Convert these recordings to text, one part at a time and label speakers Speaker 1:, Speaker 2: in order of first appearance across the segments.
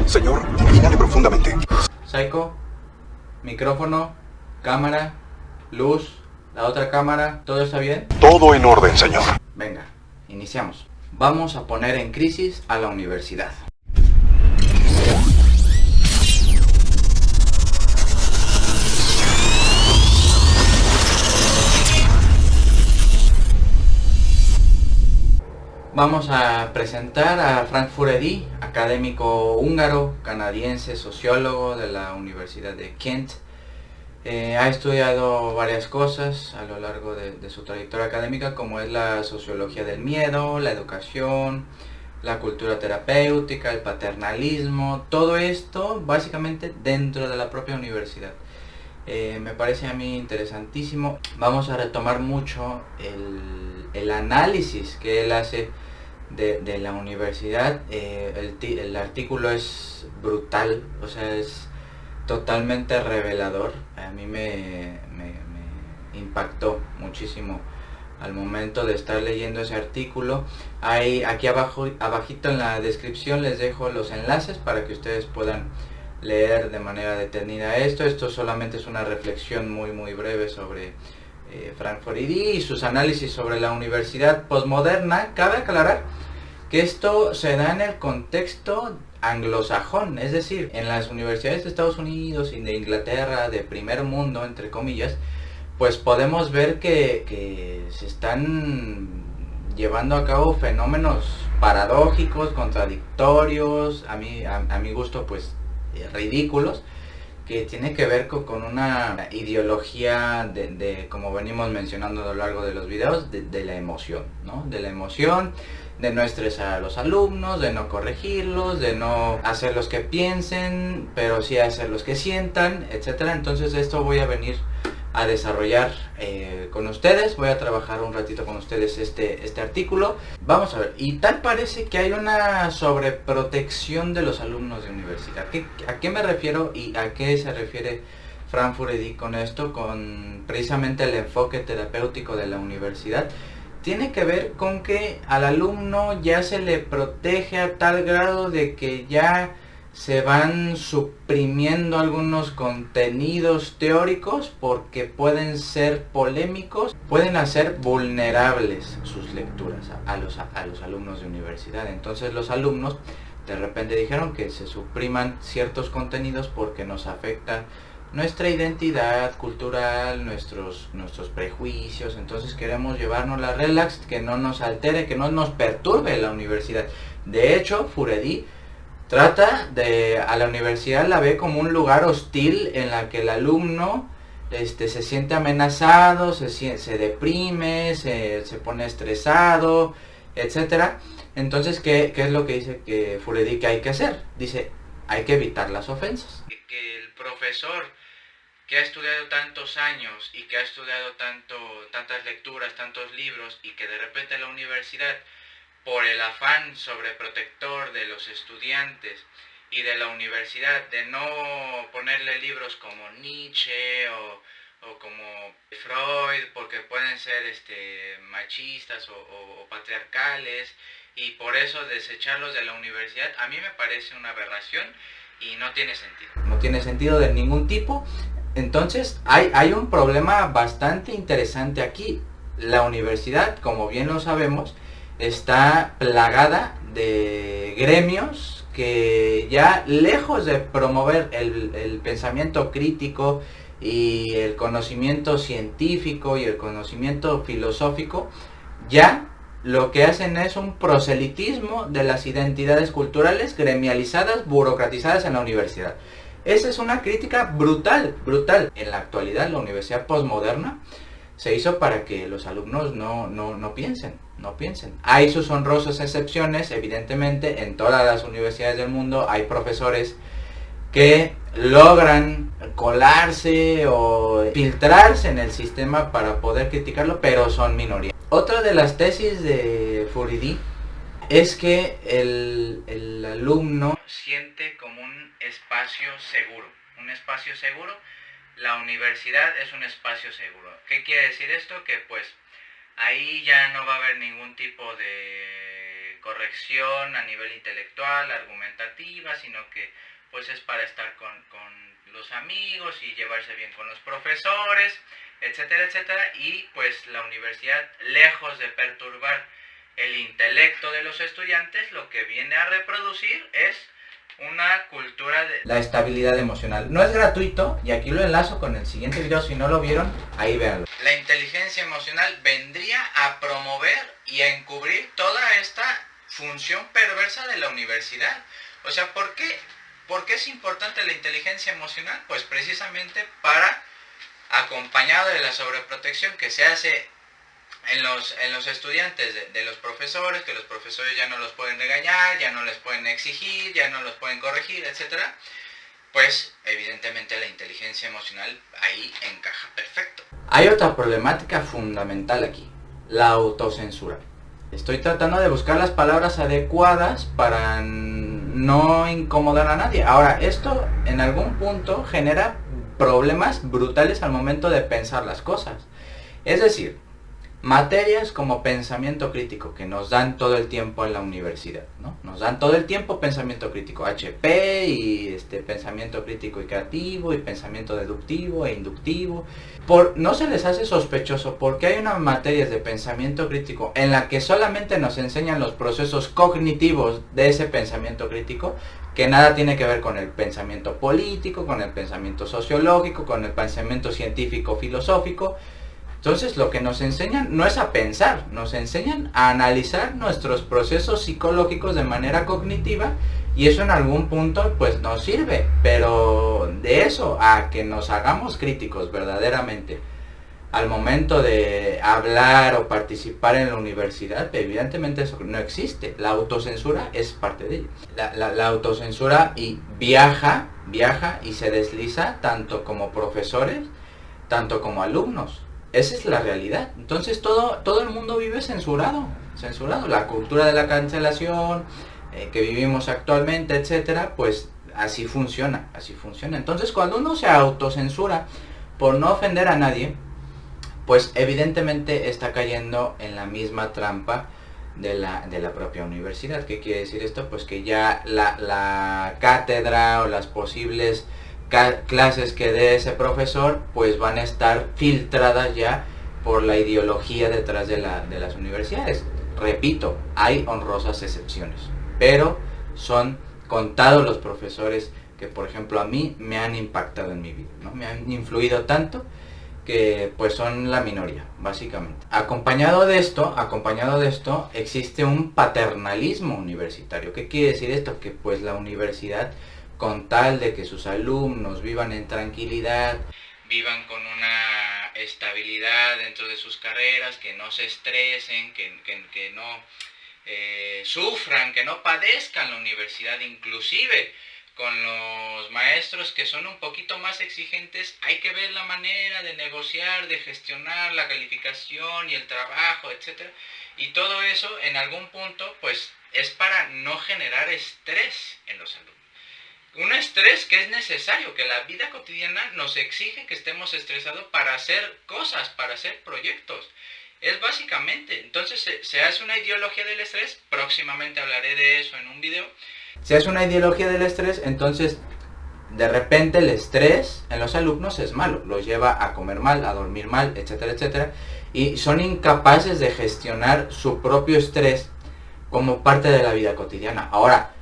Speaker 1: Señor, inhale profundamente.
Speaker 2: Psycho, micrófono, cámara, luz, la otra cámara, ¿todo está bien?
Speaker 1: Todo en orden, señor.
Speaker 2: Venga, iniciamos. Vamos a poner en crisis a la universidad. Vamos a presentar a Frank Furedi, académico húngaro, canadiense, sociólogo de la Universidad de Kent. Ha estudiado varias cosas a lo largo de su trayectoria académica, como es la sociología del miedo, la educación, la cultura terapéutica, el paternalismo, todo esto básicamente dentro de la propia universidad. Me parece a mí interesantísimo. Vamos a retomar mucho el análisis que él hace de la universidad. El artículo es brutal, o sea, es totalmente revelador. A mí me impactó muchísimo al momento de estar leyendo ese artículo. Aquí abajito en la descripción les dejo los enlaces para que ustedes puedan leer de manera detenida esto. Esto solamente es una reflexión muy breve sobre Frank Furedi y sus análisis sobre la universidad posmoderna. Cabe aclarar que esto se da en el contexto anglosajón, es decir, en las universidades de Estados Unidos y de Inglaterra, de primer mundo, entre comillas, pues podemos ver que se están llevando a cabo fenómenos paradójicos, contradictorios, a mi gusto pues ridículos, que tiene que ver con una ideología de, como venimos mencionando a lo largo de los videos, de la emoción, ¿no? De la emoción, de no estresar a los alumnos, de no corregirlos, de no hacerlos que piensen, pero sí hacerlos que sientan, etcétera. Entonces esto voy a venir a desarrollar con ustedes, voy a trabajar un ratito con ustedes este artículo. Vamos a ver, y tal parece que hay una sobreprotección de los alumnos de universidad. ¿A qué me refiero y a qué se refiere Frank Furedi con esto? Con precisamente el enfoque terapéutico de la universidad. Tiene que ver con que al alumno ya se le protege a tal grado de que ya se van suprimiendo algunos contenidos teóricos porque pueden ser polémicos, pueden hacer vulnerables sus lecturas a los alumnos de universidad. Entonces los alumnos de repente dijeron que se supriman ciertos contenidos porque nos afecta nuestra identidad cultural, nuestros prejuicios. Entonces queremos llevarnos la relax, que no nos altere, que no nos perturbe la universidad. De hecho, Furedi trata a la universidad la ve como un lugar hostil en la que el alumno se siente amenazado, se deprime, se pone estresado, etcétera. Entonces, ¿qué es lo que dice que Furedi que hay que hacer? Dice, hay que evitar las ofensas. Que el profesor que ha estudiado tantos años y que ha estudiado tantas lecturas, tantos libros, y que de repente la universidad, por el afán sobreprotector de los estudiantes y de la universidad, de no ponerle libros como Nietzsche o como Freud, porque pueden ser machistas o patriarcales, y por eso desecharlos de la universidad, a mí me parece una aberración y no tiene sentido. No tiene sentido de ningún tipo. Entonces hay un problema bastante interesante aquí. La universidad, como bien lo sabemos, está plagada de gremios que ya lejos de promover el pensamiento crítico y el conocimiento científico y el conocimiento filosófico, ya lo que hacen es un proselitismo de las identidades culturales gremializadas, burocratizadas en la universidad. Esa es una crítica brutal. En la actualidad, la universidad posmoderna se hizo para que los alumnos no piensen. Hay sus honrosas excepciones, evidentemente, en todas las universidades del mundo hay profesores que logran colarse o filtrarse en el sistema para poder criticarlo, pero son minoría. Otra de las tesis de Furedi es que el alumno siente como un espacio seguro. La universidad es un espacio seguro. ¿Qué quiere decir esto? Que pues ahí ya no va a haber ningún tipo de corrección a nivel intelectual, argumentativa, sino que pues es para estar con los amigos y llevarse bien con los profesores, etcétera, etcétera. Y pues la universidad, lejos de perturbar el intelecto de los estudiantes, lo que viene a reproducir es una cultura de la estabilidad emocional. No es gratuito, y aquí lo enlazo con el siguiente video, si no lo vieron, ahí véanlo. La inteligencia emocional vendría a promover y a encubrir toda esta función perversa de la universidad. O sea, ¿por qué es importante la inteligencia emocional? Pues precisamente para, acompañado de la sobreprotección que se hace en los estudiantes de los profesores, que los profesores ya no los pueden regañar, ya no les pueden exigir, ya no los pueden corregir, etcétera, pues evidentemente la inteligencia emocional ahí encaja perfecto. Hay otra problemática fundamental aquí, la autocensura. Estoy tratando de buscar las palabras adecuadas para no incomodar a nadie. Ahora, esto en algún punto genera problemas brutales al momento de pensar las cosas. Es decir, materias como pensamiento crítico, que nos dan todo el tiempo en la universidad, ¿no? Nos dan todo el tiempo pensamiento crítico, HP, y pensamiento crítico y creativo, y pensamiento deductivo e inductivo. No se les hace sospechoso porque hay unas materias de pensamiento crítico en la que solamente nos enseñan los procesos cognitivos de ese pensamiento crítico, que nada tiene que ver con el pensamiento político, con el pensamiento sociológico, con el pensamiento científico, filosófico. Entonces lo que nos enseñan no es a pensar, nos enseñan a analizar nuestros procesos psicológicos de manera cognitiva, y eso en algún punto pues nos sirve, pero de eso a que nos hagamos críticos verdaderamente al momento de hablar o participar en la universidad, evidentemente eso no existe. La autocensura es parte de ello. La autocensura y viaja y se desliza tanto como profesores, tanto como alumnos. Esa es la realidad. Entonces todo el mundo vive censurado. La cultura de la cancelación que vivimos actualmente, etcétera, pues así funciona. Entonces cuando uno se autocensura por no ofender a nadie, pues evidentemente está cayendo en la misma trampa de la propia universidad. ¿Qué quiere decir esto? Pues que ya la cátedra o las posibles clases que dé ese profesor pues van a estar filtradas ya por la ideología detrás de las universidades. Repito, hay honrosas excepciones, pero son contados los profesores que, por ejemplo, a mí me han impactado en mi vida, ¿no? Me han influido tanto que pues son la minoría, básicamente. Acompañado de esto existe un paternalismo universitario. ¿Qué quiere decir esto? Que pues la universidad, con tal de que sus alumnos vivan en tranquilidad, vivan con una estabilidad dentro de sus carreras, que no se estresen, que no sufran, que no padezcan la universidad, inclusive con los maestros que son un poquito más exigentes, hay que ver la manera de negociar, de gestionar la calificación y el trabajo, etcétera. Y todo eso en algún punto pues es para no generar estrés en los alumnos. Un estrés que es necesario, que la vida cotidiana nos exige que estemos estresados para hacer cosas, para hacer proyectos. Es básicamente, entonces se hace una ideología del estrés, próximamente hablaré de eso en un video. Se hace una ideología del estrés, entonces de repente el estrés en los alumnos es malo, los lleva a comer mal, a dormir mal, etcétera, etcétera, y son incapaces de gestionar su propio estrés como parte de la vida cotidiana. Ahora,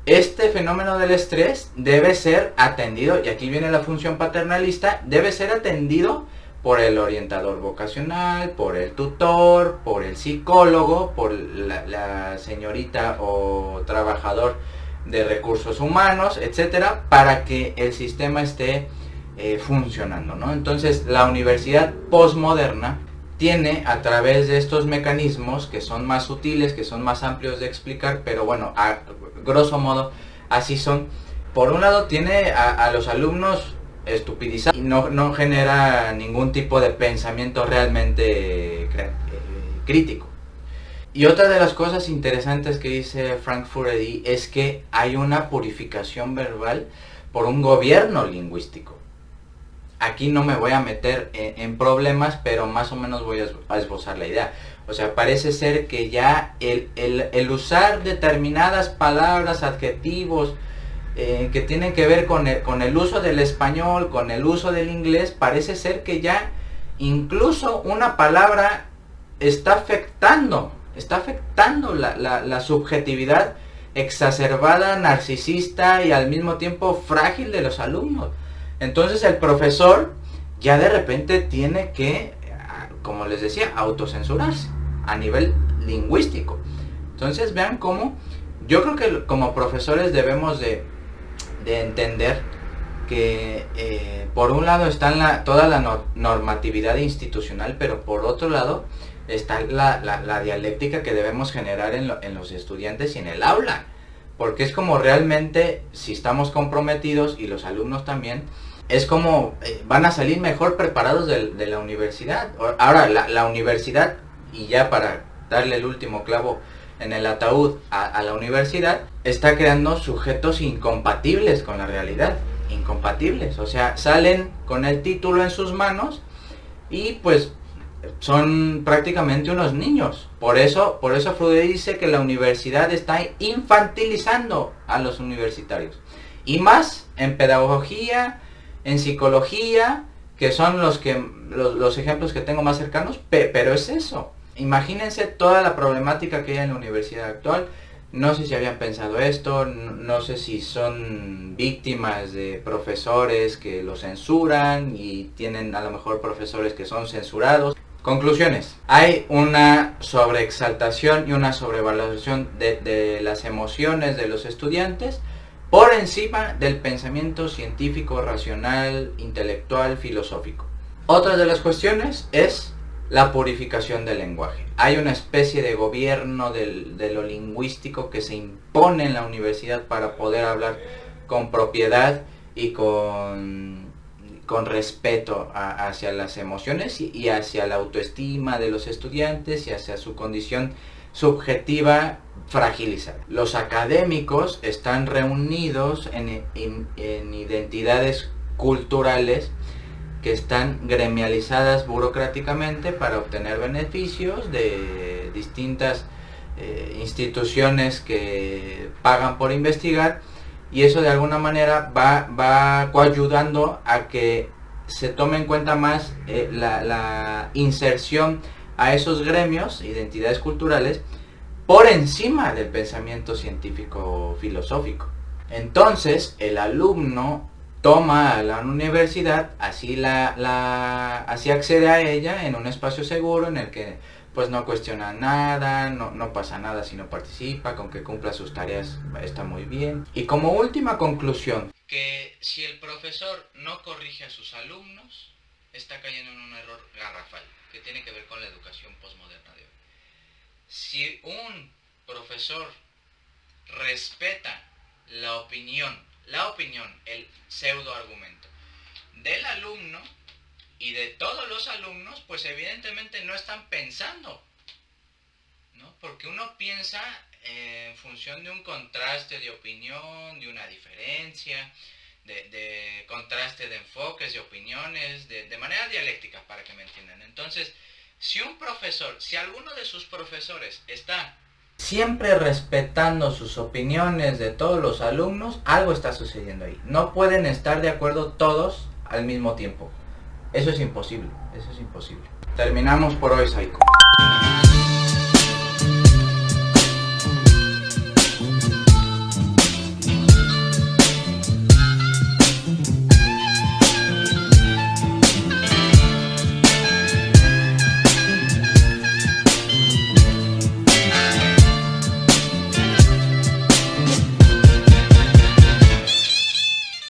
Speaker 2: este fenómeno del estrés debe ser atendido, y aquí viene la función paternalista, debe ser atendido por el orientador vocacional, por el tutor, por el psicólogo, por la señorita o trabajador de recursos humanos, etcétera, para que el sistema esté funcionando, ¿no? Entonces, la universidad posmoderna tiene, a través de estos mecanismos que son más sutiles, que son más amplios de explicar, pero bueno, a grosso modo así son. Por un lado tiene a los alumnos estupidizados y no genera ningún tipo de pensamiento realmente crítico. Y otra de las cosas interesantes que dice Frank Furedi es que hay una purificación verbal por un gobierno lingüístico. Aquí no me voy a meter en problemas, pero más o menos voy a esbozar la idea. O sea, parece ser que ya el usar determinadas palabras, adjetivos, que tienen que ver con el uso del español, con el uso del inglés, parece ser que ya incluso una palabra está afectando la subjetividad exacerbada, narcisista y al mismo tiempo frágil de los alumnos. Entonces el profesor ya de repente tiene que, como les decía, autocensurarse a nivel lingüístico. Entonces vean cómo yo creo que como profesores debemos de entender que por un lado está toda la normatividad institucional, pero por otro lado está la dialéctica que debemos generar en los estudiantes y en el aula, porque es como realmente, si estamos comprometidos y los alumnos también, es como van a salir mejor preparados de la universidad. Ahora, la universidad, y ya para darle el último clavo en el ataúd a la universidad, está creando sujetos incompatibles con la realidad, incompatibles, o sea, salen con el título en sus manos y pues son prácticamente unos niños. Por eso Freud dice que la universidad está infantilizando a los universitarios, y más en pedagogía, en psicología, que son los ejemplos que tengo más cercanos, pero es eso. Imagínense toda la problemática que hay en la universidad actual. No sé si habían pensado esto, no sé si son víctimas de profesores que los censuran y tienen a lo mejor profesores que son censurados. Conclusiones. Hay una sobreexaltación y una sobrevaloración de las emociones de los estudiantes por encima del pensamiento científico, racional, intelectual, filosófico. Otra de las cuestiones es la purificación del lenguaje. Hay una especie de gobierno de lo lingüístico que se impone en la universidad para poder hablar con propiedad y con respeto hacia las emociones y hacia la autoestima de los estudiantes y hacia su condición subjetiva fragilizada. Los académicos están reunidos en identidades culturales que están gremializadas burocráticamente para obtener beneficios de distintas instituciones que pagan por investigar, y eso de alguna manera va coayudando a que se tome en cuenta más la inserción a esos gremios, identidades culturales, por encima del pensamiento científico filosófico. Entonces el alumno toma a la universidad, así accede a ella en un espacio seguro en el que pues no cuestiona nada, no pasa nada si no participa, con que cumpla sus tareas está muy bien. Y como última conclusión, que si el profesor no corrige a sus alumnos, está cayendo en un error garrafal, que tiene que ver con la educación posmoderna de hoy. Si un profesor respeta la opinión, el pseudo argumento del alumno y de todos los alumnos, pues evidentemente no están pensando, ¿no? Porque uno piensa en función de un contraste de opinión, de una diferencia, de contraste de enfoques, de opiniones, de manera dialéctica, para que me entiendan. Entonces, si alguno de sus profesores está siempre respetando sus opiniones de todos los alumnos, algo está sucediendo ahí. No pueden estar de acuerdo todos al mismo tiempo. Eso es imposible, Terminamos por hoy, Saiko.